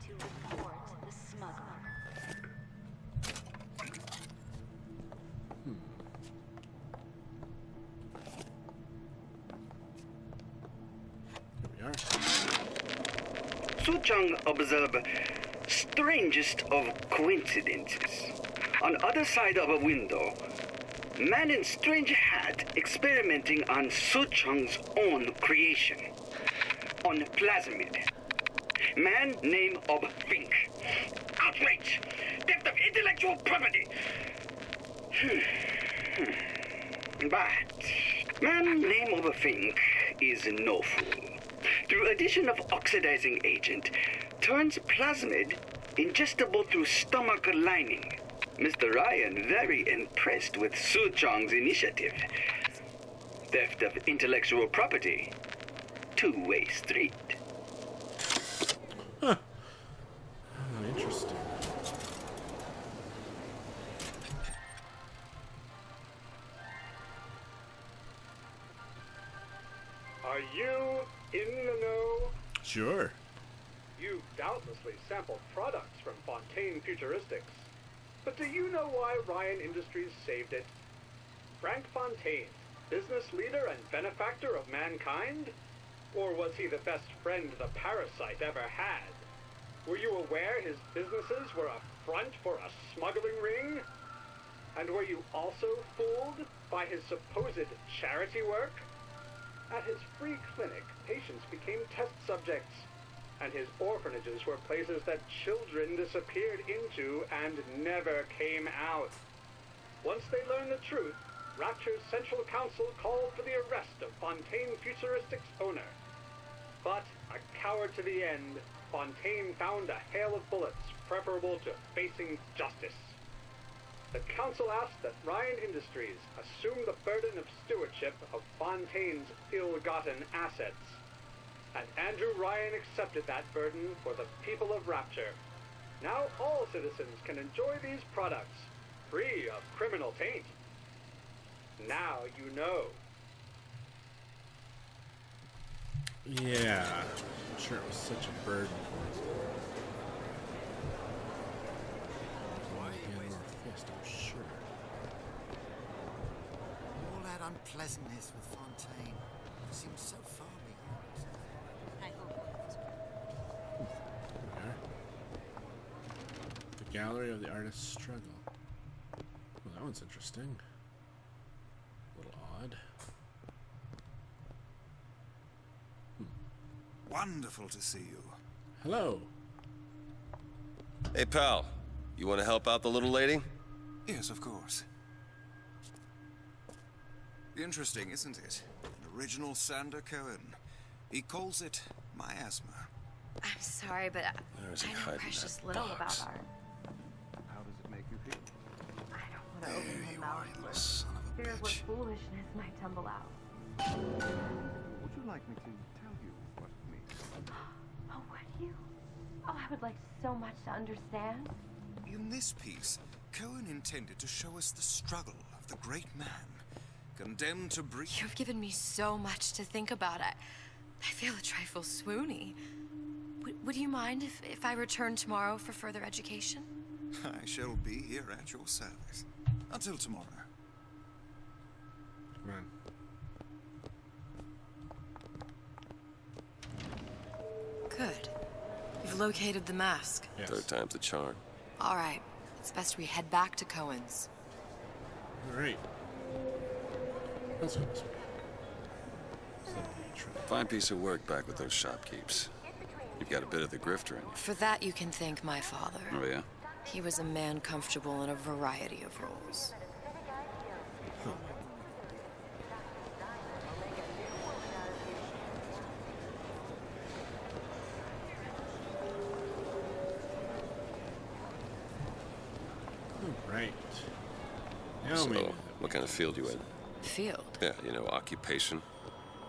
to report the smuggler. Here we are. Suchong observe strangest of coincidences. On other side of a window, man in strange hat experimenting on Suchong's own creation. On plasmid. Man name of Fink. Outrage! Theft of intellectual property! But man name of Fink is no fool. Through addition of oxidizing agent, turns plasmid ingestible through stomach lining. Mr. Ryan very impressed with Su Chong's initiative. Theft of intellectual property. Two-way street. Huh. Interesting. Are you in the know? Sure. You've doubtlessly sampled products from Fontaine Futuristics. But do you know why Ryan Industries saved it? Frank Fontaine, business leader and benefactor of mankind? Or was he the best friend the parasite ever had? Were you aware his businesses were a front for a smuggling ring? And were you also fooled by his supposed charity work? At his free clinic, patients became test subjects, and his orphanages were places that children disappeared into and never came out. Once they learned the truth, Rapture's Central Council called for the arrest of Fontaine Futuristics' owner. But, a coward to the end, Fontaine found a hail of bullets preferable to facing justice. The council asked that Ryan Industries assume the burden of stewardship of Fontaine's ill-gotten assets. And Andrew Ryan accepted that burden for the people of Rapture. Now all citizens can enjoy these products, free of criminal taint. Now you know. Yeah. I'm sure it was such a burden for us. Hand or fist, I'm sure. All that unpleasantness with Fontaine seems so far behind. I hope. There. The Gallery of the Artist's Struggle. Well, that one's interesting. A little odd. Wonderful to see you. Hello. Hey, pal. You want to help out the little lady? Yes, of course. Interesting, isn't it? An original Sander Cohen. He calls it miasma. I'm sorry, but There's I a know hiding precious that little box. about art. How does it make you feel? I don't want to open There you my are, mouth. you little son of a Fears what bitch. foolishness might tumble out. Would you like me to tell you what it means? Oh, would you? Oh, I would like so much to understand. In this piece, Cohen intended to show us the struggle of the great man, condemned to breathe. You've given me so much to think about. I feel a trifle swoony. Would you mind if I return tomorrow for further education? I shall be here at your service. Until tomorrow. Come on. Good. You've located the mask. Yes. Third time's the charm. All right. It's best we head back to Cohen's. All right. Let's go this way. Fine piece of work back with those shopkeeps. You've got a bit of the grifter in you. For that, you can thank my father. Oh, yeah? He was a man comfortable in a variety of roles. All right. Now So, maybe. what kind of field you in? Field? Yeah, you know, occupation.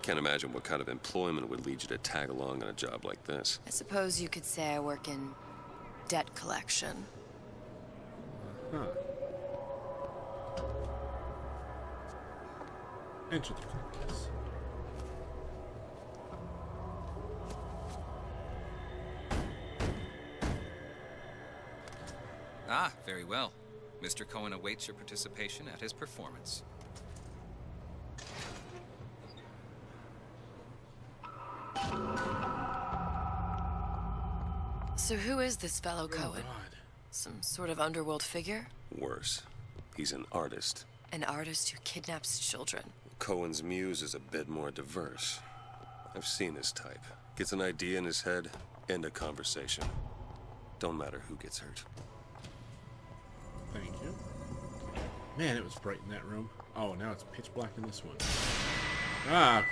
Can't imagine what kind of employment would lead you to tag along on a job like this. I suppose you could say I work in debt collection. Huh. Enter the class. Ah, very well. Mr. Cohen awaits your participation at his performance. So who is this fellow Cohen? God. Some sort of underworld figure? Worse, he's an artist. An artist who kidnaps children. Cohen's muse is a bit more diverse. I've seen his type. Gets an idea in his head, end a conversation. Don't matter who gets hurt. Thank you. Man, it was bright in that room. Oh, now it's pitch black in this one.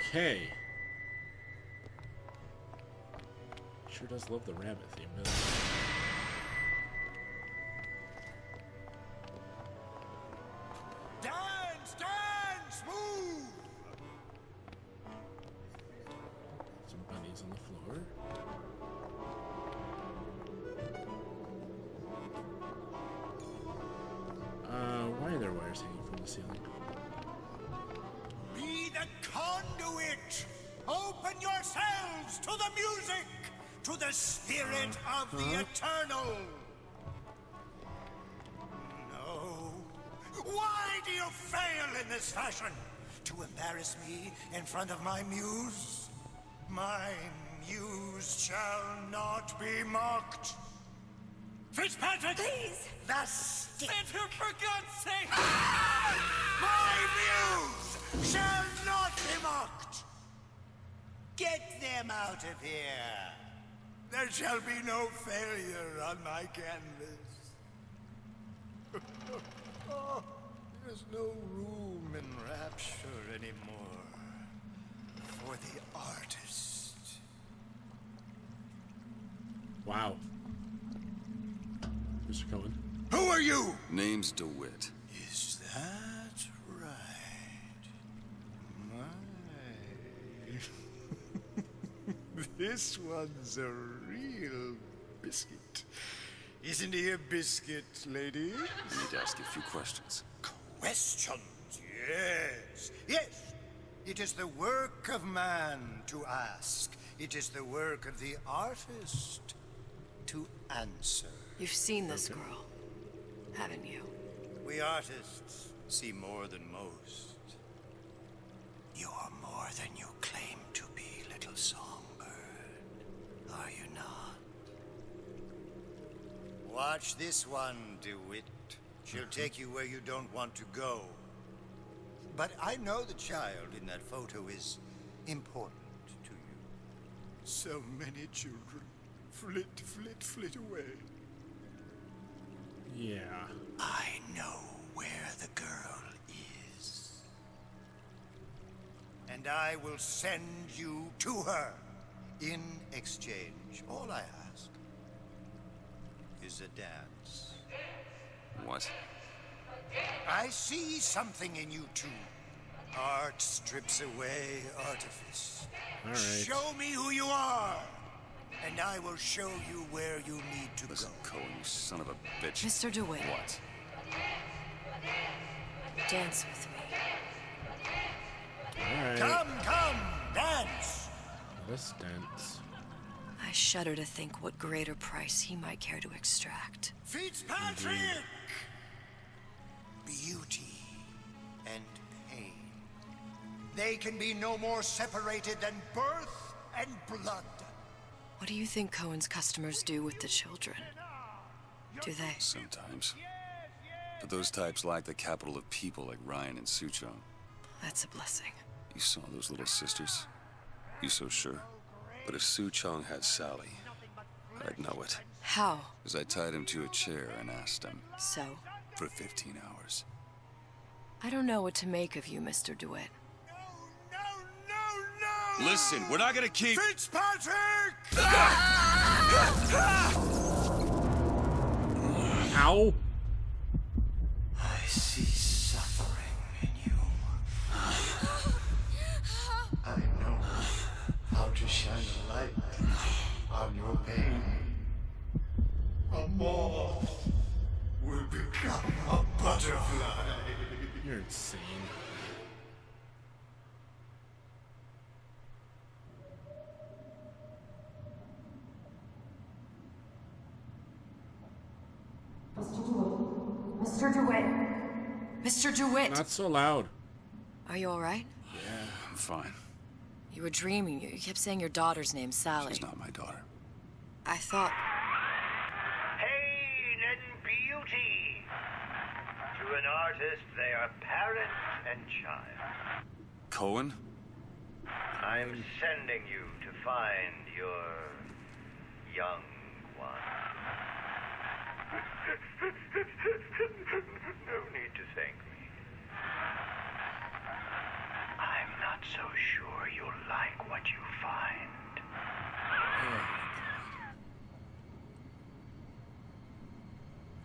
Okay. Sure does love the rabbit theme, doesn't it? Dance! Dance! Move! Some bunnies on the floor. Why are there wires hanging from the ceiling? Be the conduit! Open yourselves to the music! To the spirit of the eternal! No. Why do you fail in this fashion? To embarrass me in front of my muse? My muse shall not be mocked. Fitzpatrick! Please! The stick! For God's sake! My muse shall not be mocked! Get them out of here! There shall be no failure on my canvas. Oh, there's no room in rapture anymore for the artist. Wow. Mr. Cohen. Who are you? Name's DeWitt. Is that right? My. This one's a real biscuit. Isn't he a biscuit, lady? I need to ask you a few questions. Questions, yes. Yes. It is the work of man to ask. It is the work of the artist to answer. You've seen this girl, haven't you? We artists see more than most. You are more than you claim to be, little songbird. Are you not? Watch this one, DeWitt. She'll take you where you don't want to go. But I know the child in that photo is important to you. So many children flit, flit, flit away. Yeah. I know where the girl is. And I will send you to her. In exchange, all I ask is a dance. What? I see something in you two. Art strips away artifice. All right. Show me who you are, and I will show you where you need to Listen, go. Cohen, you son of a bitch. Mr. DeWitt. What? Dance with me. All right. Come, dance! Let us dance. I shudder to think what greater price he might care to extract. Fitzpatrick! Beauty and pain. They can be no more separated than birth and blood. What do you think Cohen's customers do with the children? Do they? Sometimes. But those types lack the capital of people like Ryan and Suchong. That's a blessing. You saw those little sisters? You so sure? But if Suchong had Sally, I'd know it. How? As I tied him to a chair and asked him. So? For 15 hours. I don't know what to make of you, Mr. DeWitt. No! Listen, we're not gonna keep... Fitzpatrick! Ow! I see suffering in you. I know how to shine a light on your pain. A moth will become a butterfly. You're insane. Mr. Mr. DeWitt. Mr. DeWitt. Not so loud. Are you all right? I'm fine. You were dreaming. You kept saying your daughter's name, Sally. She's not my daughter. I thought... Pain and beauty. To an artist, they are parent and child. Cohen? I'm sending you to find your young one. No need to thank me. I'm not so sure you'll like what you find.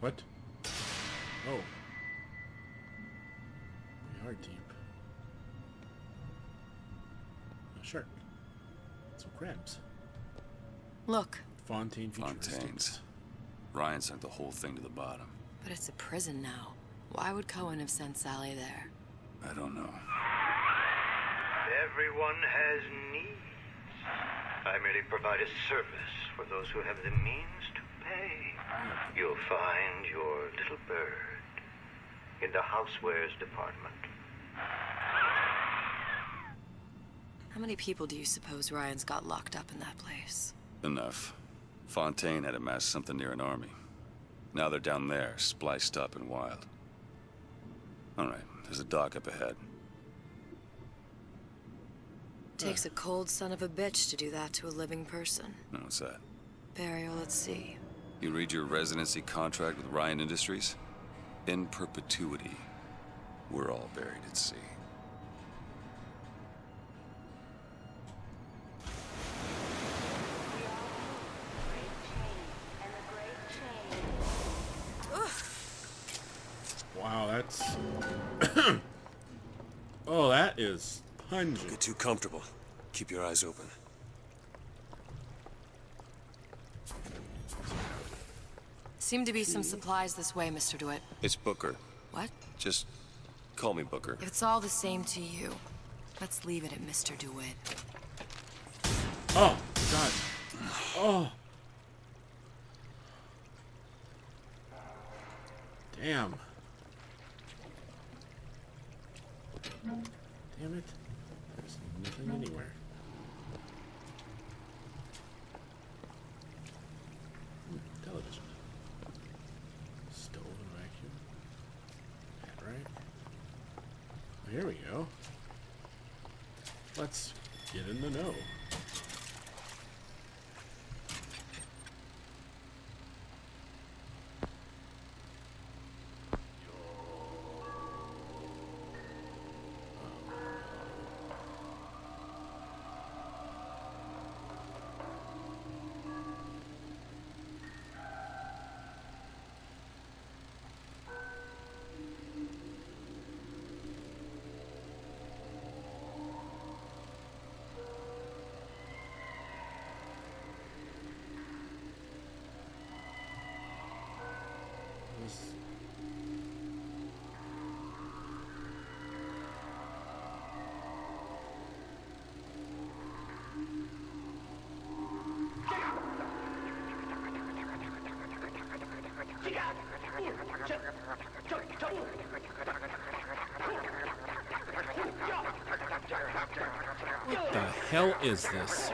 What? Oh. We are deep. A shark. Some crabs. Look. Fontaine Fontaines. Ryan sent the whole thing to the bottom. But it's a prison now. Why would Cohen have sent Sally there? I don't know. Everyone has needs. I merely provide a service for those who have the means to pay. You'll find your little bird in the housewares department. How many people do you suppose Ryan's got locked up in that place? Enough. Fontaine had amassed something near an army. Now they're down there, spliced up and wild. All right, there's a dock up ahead. Takes a cold son of a bitch to do that to a living person. No, what's that? Burial at sea. You read your residency contract with Ryan Industries? In perpetuity, we're all buried at sea. Wow, that's... Oh, that is pungent. Don't get too comfortable. Keep your eyes open. Seem to be some supplies this way, Mr. DeWitt. It's Booker. What? Just call me Booker. If it's all the same to you, let's leave it at Mr. DeWitt. Oh, God. Oh. Damn. Damn it. There's nothing anywhere. Television. Stove and vacuum. That right? Well, here we go. Let's get in the know. What the hell is this?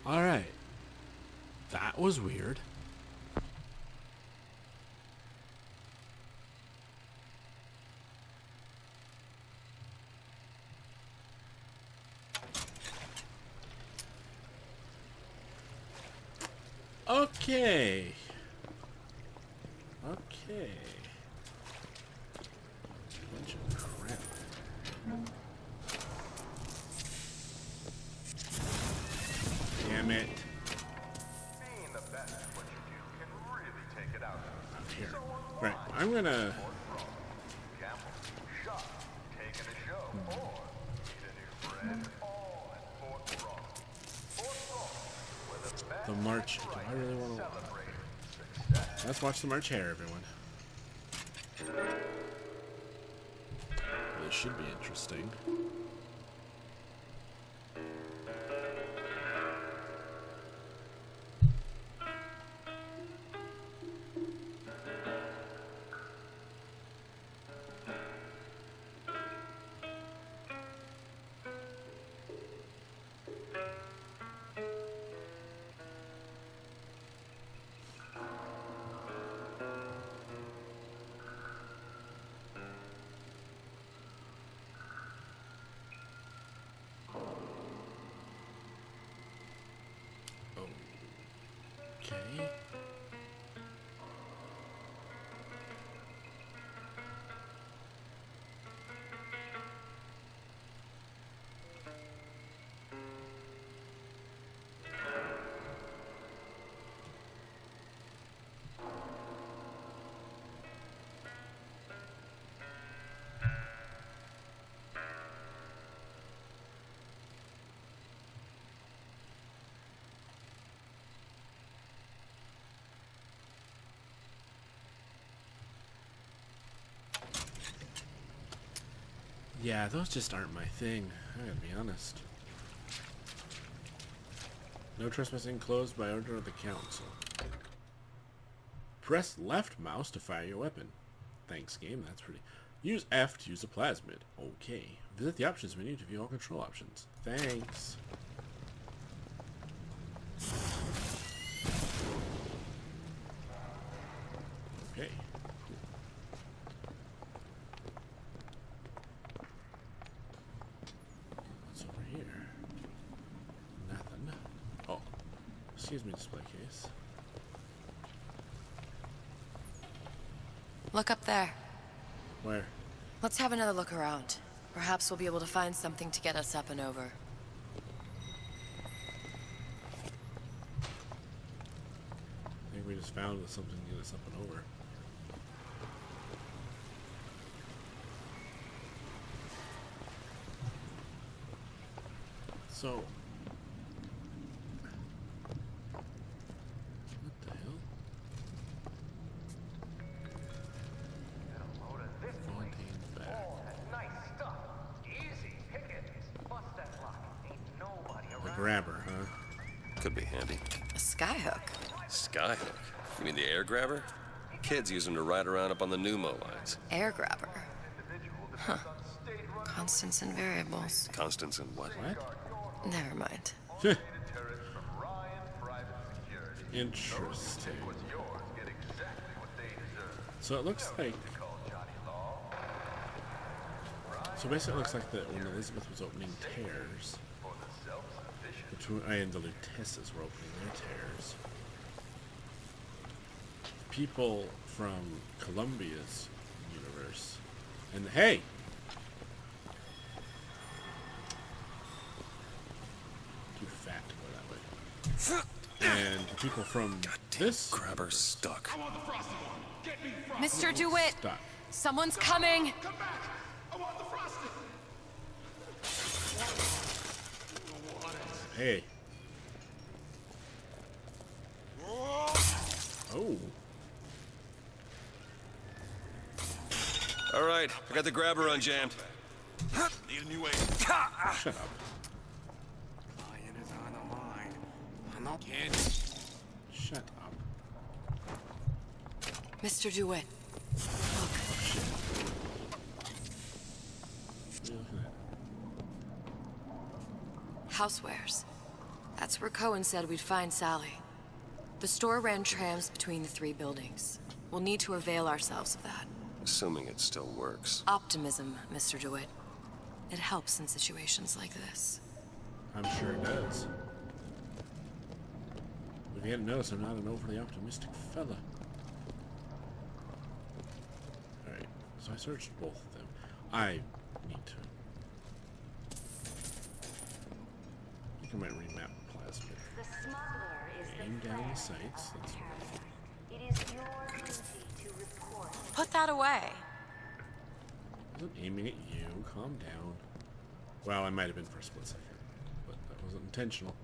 All right. That was weird. Okay. Okay. Bunch of crap. Damn it. Being the best at what you do can really take it out of you. Here. Right. I'm gonna... Gamble, shop, taking a show. The march. Do I really want to? Let's watch the march here, everyone. This should be interesting. Okay. Yeah, those just aren't my thing. I gotta be honest. No trespassing closed by order of the council. Press left mouse to fire your weapon. Thanks, game. That's pretty. Use F to use a plasmid. Okay. Visit the options menu to view all control options. Thanks. Okay. Excuse me, display case. Look up there. Where? Let's have another look around. Perhaps we'll be able to find something to get us up and over. I think we just found something to get us up and over. So... grabber, huh? Could be handy. A skyhook. Skyhook? You mean the air grabber? Kids use them to ride around up on the pneumo lines. Air grabber. Huh. Constants and variables. Constants and what? What? Never mind. Interesting. So it looks like... So basically it looks like that when Elizabeth was opening tears... and the Lutesses were opening their tears. People from Columbia's universe. And hey! Too fat to go that way. And the people from this grabber stuck. Mr. DeWitt! Stuck. Someone's coming! Come back! I want the frosting! Hey. Oh. All right, I got the grabber unjammed. Need a new way. Shut up. Lion is on the line. I'm not kidding. Shut up. Mr. DeWitt. Oh, shit. What are you looking at? Housewares. That's where Cohen said we'd find Sally. The store ran trams between the three buildings. We'll need to avail ourselves of that. Assuming it still works. Optimism, Mr. DeWitt. It helps in situations like this. I'm sure it does. If you hadn't noticed, I'm not an overly optimistic fella. Alright, so I searched both of them. I need to... I think I might remap plasmid. The smuggler is Aim the down the threat sights. of That's terror. It is your duty to report. Put that away. wasn't aiming at you. Calm down. Well, I might have been for a split second, but that wasn't intentional.